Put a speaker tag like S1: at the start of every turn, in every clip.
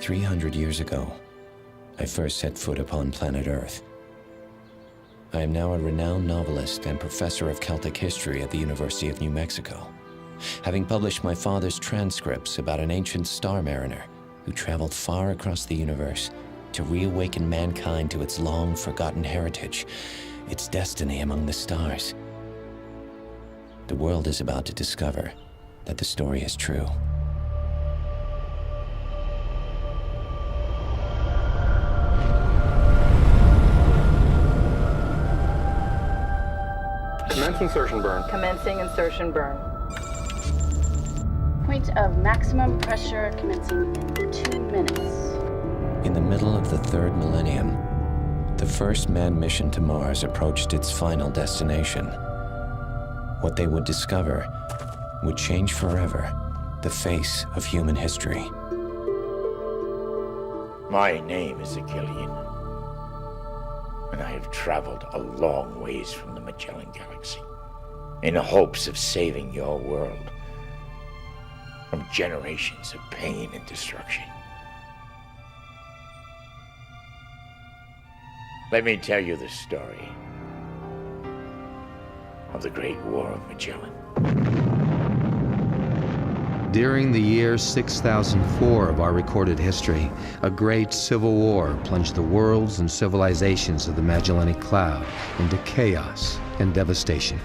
S1: 300 years ago, I first set foot upon planet Earth. I am now a renowned novelist and professor of Celtic history at the University of New Mexico, having published my father's transcripts about an ancient star mariner who traveled far across the universe to reawaken mankind to its long-forgotten heritage, its destiny among the stars. The world is about to discover that the story is true.
S2: Commence insertion burn.
S3: Commencing insertion burn.
S4: Point of maximum pressure commencing in 2 minutes.
S1: In the middle of the third millennium, the first manned mission to Mars approached its final destination. What they would discover would change forever the face of human history.
S5: My name is Akillian, and I have traveled a long ways from the Magellan galaxy in the hopes of saving your world from generations of pain and destruction. Let me tell you the story of the Great War of Magellan.
S6: During the year 6004 of our recorded history, a great civil war plunged the worlds and civilizations of the Magellanic Cloud into chaos and devastation,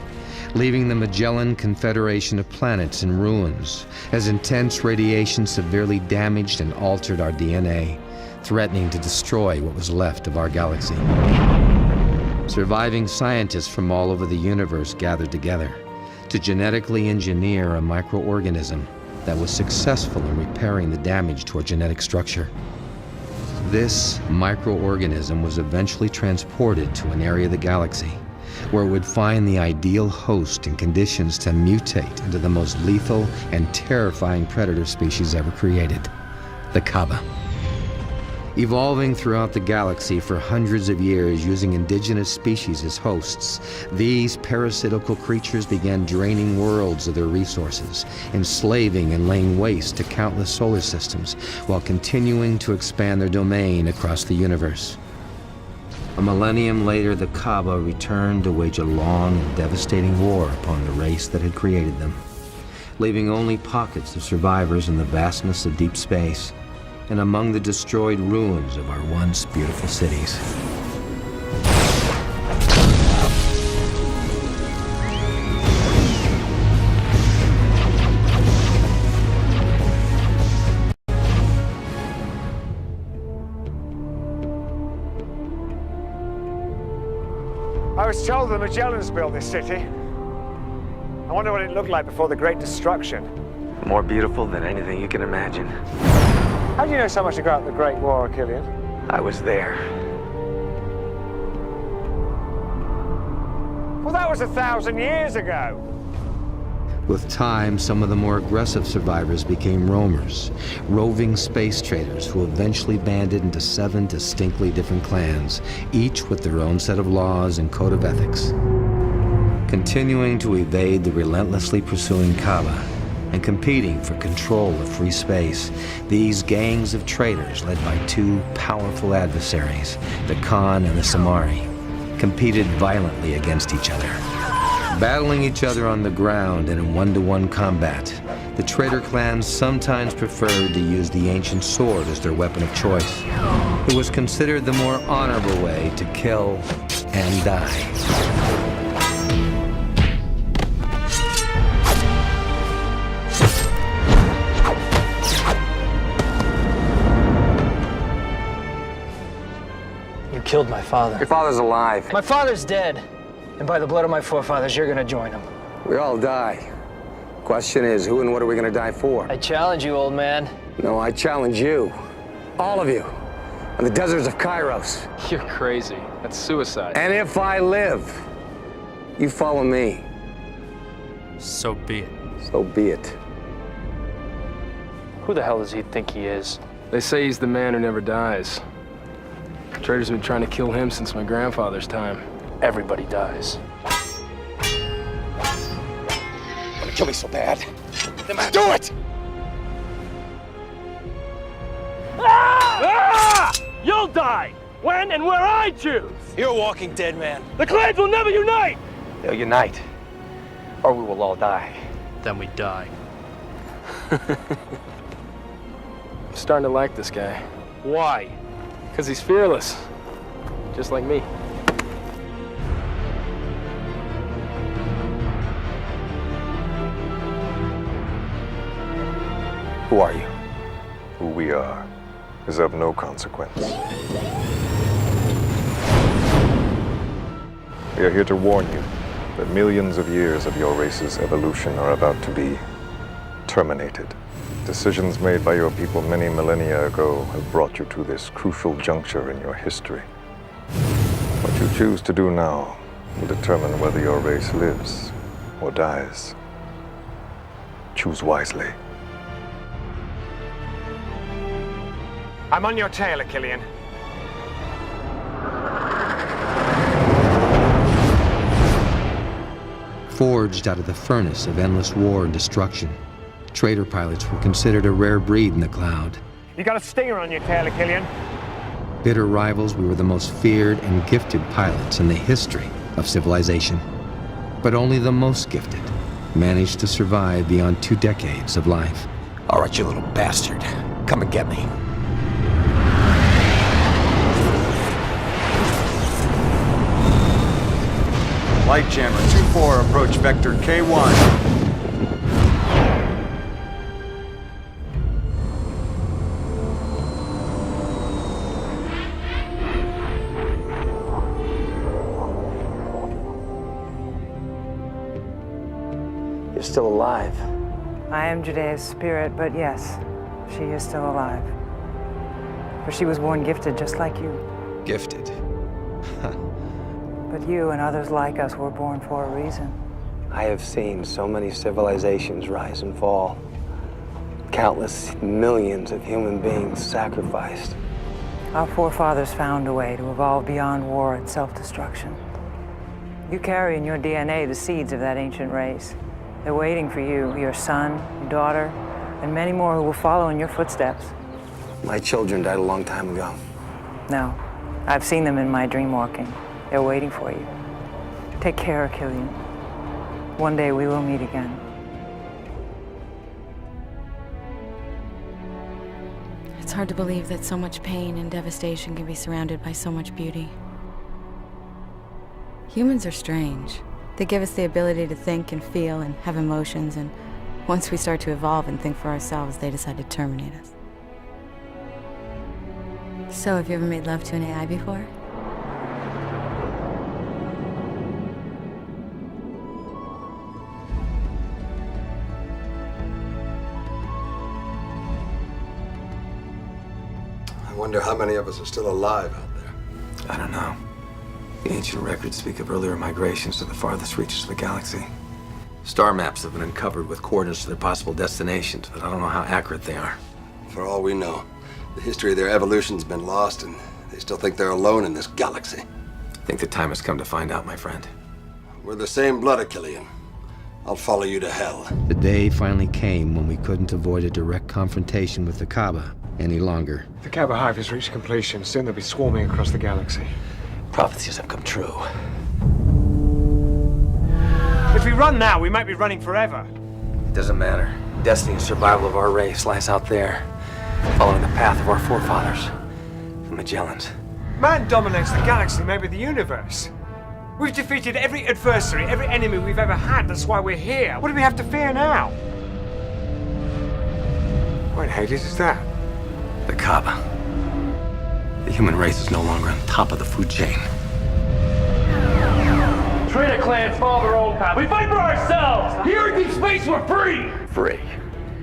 S6: leaving the Magellan Confederation of planets in ruins as intense radiation severely damaged and altered our DNA, threatening to destroy what was left of our galaxy. Surviving scientists from all over the universe gathered together to genetically engineer a microorganism that was successful in repairing the damage to our genetic structure. This microorganism was eventually transported to an area of the galaxy where it would find the ideal host and conditions to mutate into the most lethal and terrifying predator species ever created, the Kabba. Evolving throughout the galaxy for hundreds of years using indigenous species as hosts, these parasitical creatures began draining worlds of their resources, enslaving and laying waste to countless solar systems, while continuing to expand their domain across the universe. A millennium later, the Kabba returned to wage a long and devastating war upon the race that had created them, leaving only pockets of survivors in the vastness of deep space and among the destroyed ruins of our once beautiful cities.
S7: I was told the Magellans built this city. I wonder what it looked like before the Great Destruction.
S8: More beautiful than anything you can imagine.
S7: How do you know so much about the Great War, Akillian?
S8: I was there.
S7: Well, that was 1,000 years ago.
S6: With time, some of the more aggressive survivors became roamers, roving space traders who eventually banded into 7 distinctly different clans, each with their own set of laws and code of ethics. Continuing to evade the relentlessly pursuing Kabba and competing for control of free space, these gangs of traitors, led by 2 powerful adversaries, the Khan and the Samari, competed violently against each other. Battling each other on the ground and in one-to-one combat, the traitor clans sometimes preferred to use the ancient sword as their weapon of choice. It was considered the more honorable way to kill and die.
S9: You killed my father.
S8: Your father's alive.
S9: My father's dead. And by the blood of my forefathers, you're gonna join him.
S8: We all die. Question is, who and what are we gonna die for?
S9: I challenge you, old man.
S8: No, I challenge you. All of you. On the deserts of Kairos.
S2: You're crazy. That's suicide.
S8: And if I live, you follow me.
S2: So be it.
S8: So be it.
S9: Who the hell does he think he is?
S2: They say he's the man who never dies. Traitors have been trying to kill him since my grandfather's time.
S9: Everybody dies.
S8: Kill me so bad. Then do it!
S9: Ah!
S2: when and where I choose.
S9: You're a walking dead man.
S2: The clans will never unite!
S9: They'll unite, or we will all die.
S3: Then we die.
S2: I'm starting to like this guy.
S3: Why?
S2: Because he's fearless. Just like me.
S9: Who are you?
S10: Who we are is of no consequence. We are here to warn you that millions of years of your race's evolution are about to be terminated. Decisions made by your people many millennia ago have brought you to this crucial juncture in your history. What you choose to do now will determine whether your race lives or dies. Choose wisely.
S7: I'm on your tail, Akillian.
S6: Forged out of the furnace of endless war and destruction, trader pilots were considered a rare breed in the cloud.
S7: You got a stinger on your tail, Akillian.
S6: Bitter rivals, we were the most feared and gifted pilots in the history of civilization. But only the most gifted managed to survive beyond 2 decades of life.
S8: All right, you little bastard. Come and get me.
S11: Light jammer 2-4, approach vector K1.
S9: You're still alive.
S12: I am Judea's spirit, but yes, she is still alive. For she was born gifted just like you.
S6: Gifted.
S12: But you and others like us were born for a reason.
S8: I have seen so many civilizations rise and fall. Countless millions of human beings sacrificed.
S12: Our forefathers found a way to evolve beyond war and self-destruction. You carry in your DNA the seeds of that ancient race. They're waiting for you, your son, your daughter, and many more who will follow in your footsteps.
S8: My children died a long time ago.
S12: No, I've seen them in my dream walking. They're waiting for you. Take care, Akillian. One day we will meet again.
S13: It's hard to believe that so much pain and devastation can be surrounded by so much beauty. Humans are strange. They give us the ability to think and feel and have emotions, and once we start to evolve and think for ourselves, they decide to terminate us. So, have you ever made love to an AI before?
S11: I wonder how many of us are still alive out there.
S8: I don't know. The ancient records speak of earlier migrations to the farthest reaches of the galaxy. Star maps have been uncovered with coordinates to their possible destinations, but I don't know how accurate they are.
S11: For all we know, the history of their evolution's been lost, and they still think they're alone in this galaxy.
S8: I think the time has come to find out, my friend.
S11: We're the same blood, Akillian. I'll follow you to hell.
S6: The day finally came when we couldn't avoid a direct confrontation with the Kabba any longer.
S7: The Kabba hive has reached completion. Soon they'll be swarming across the galaxy.
S8: Prophecies have come true.
S7: If we run now, we might be running forever.
S8: It doesn't matter. Destiny and survival of our race lies out there, following the path of our forefathers, the Magellans.
S7: Man dominates the galaxy, maybe the universe. We've defeated every adversary, every enemy we've ever had. That's why we're here. What do we have to fear now? What Hades is that?
S8: The Kabba. The human race is no longer on top of the food chain.
S2: Traitor clans follow their own path. We fight for ourselves! Here in deep space, we're free!
S8: Free.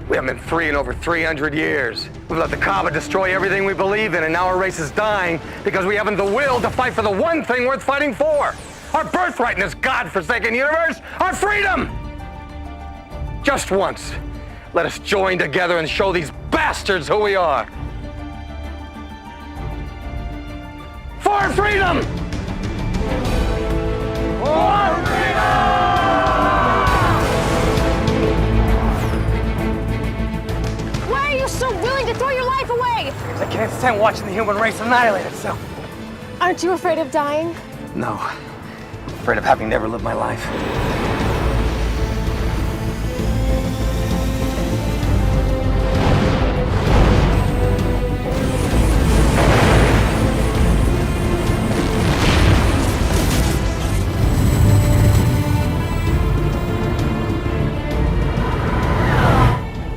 S8: We haven't been free in over 300 years. We've let the Kabba destroy everything we believe in, and now our race is dying because we haven't the will to fight for the one thing worth fighting for. Our birthright in this godforsaken universe, our freedom! Just once, let us join together and show these bastards who we are. For freedom! For freedom!
S4: Why are you so willing to throw your life away?
S9: I can't stand watching the human race annihilate itself.
S14: Aren't you afraid of dying?
S9: No. I'm afraid of having never lived my life.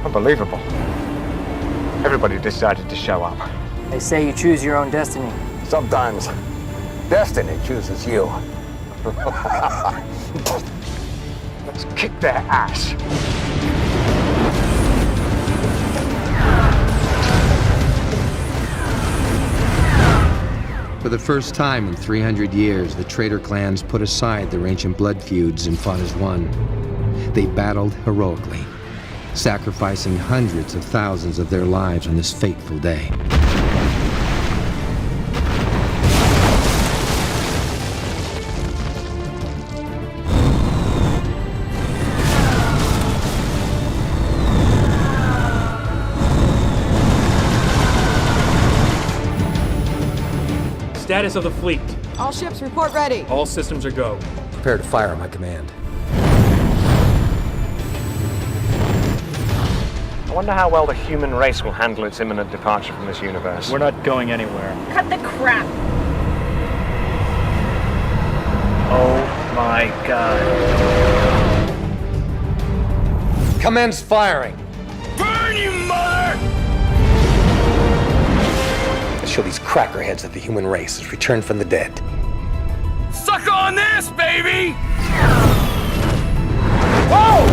S7: Unbelievable. Everybody decided to show up.
S9: They say you choose your own destiny.
S8: Sometimes destiny chooses you.
S7: Let's kick their ass.
S6: For the first time in 300 years, the traitor clans put aside their ancient blood feuds and fought as one. They battled heroically, sacrificing hundreds of thousands of their lives on this fateful day.
S3: Status of the fleet.
S14: All ships report ready.
S3: All systems are go.
S6: Prepare to fire on my command.
S7: I wonder how well the human race will handle its imminent departure from this universe.
S3: We're not going anywhere.
S4: Cut the crap!
S3: Oh my god.
S6: Commence firing!
S8: Burn, you mother!
S6: Let's show these crackerheads that the human race has returned from the dead.
S8: Suck on this, baby!
S7: Whoa!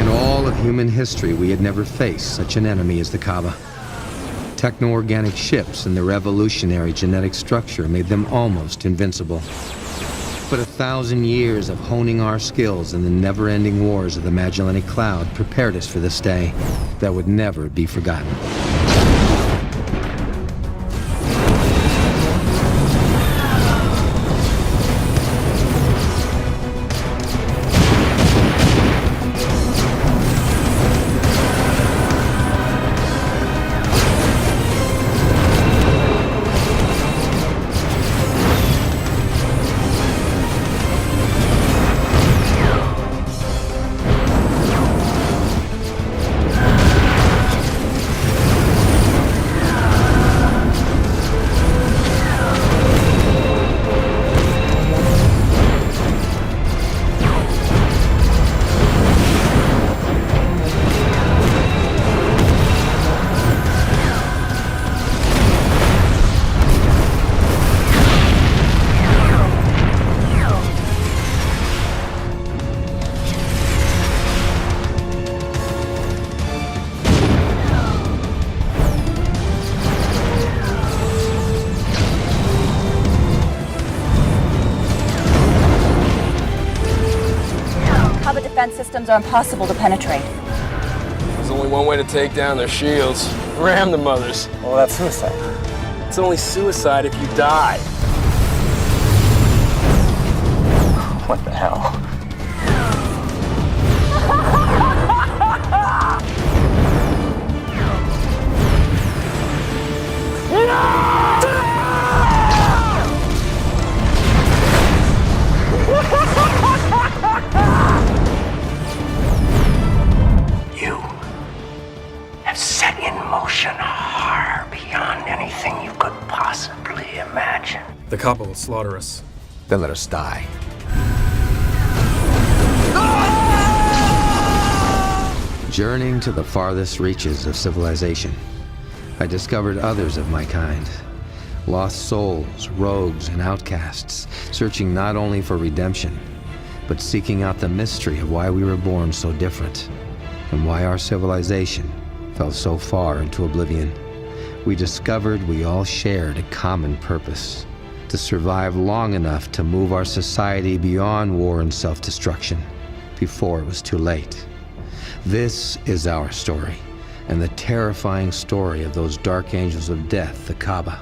S6: In all of human history, we had never faced such an enemy as the Kabba. Techno-organic ships and their revolutionary genetic structure made them almost invincible. But 1,000 years of honing our skills in the never-ending wars of the Magellanic Cloud prepared us for this day that would never be forgotten.
S4: Systems are impossible to penetrate.
S2: There's only one way to take down their shields. Ram the mothers.
S9: Well, that's suicide.
S2: It's only suicide if you die.
S9: What the hell?
S5: You have set in motion a horror beyond anything you could possibly imagine.
S3: The Kabba will slaughter us.
S6: Then let us die. Journeying to the farthest reaches of civilization, I discovered others of my kind. Lost souls, rogues, and outcasts, searching not only for redemption, but seeking out the mystery of why we were born so different, and why our civilization fell so far into oblivion. We discovered we all shared a common purpose: to survive long enough to move our society beyond war and self-destruction, before it was too late. This is our story, and the terrifying story of those dark angels of death, the Kabba,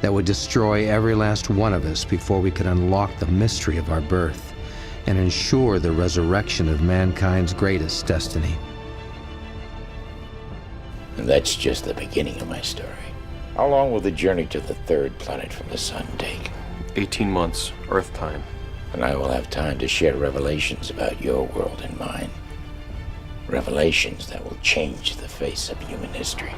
S6: that would destroy every last one of us before we could unlock the mystery of our birth and ensure the resurrection of mankind's greatest destiny.
S5: And that's just the beginning of my story. How long will the journey to the third planet from the sun take?
S2: 18 months, Earth time.
S5: And I will have time to share revelations about your world and mine. Revelations that will change the face of human history.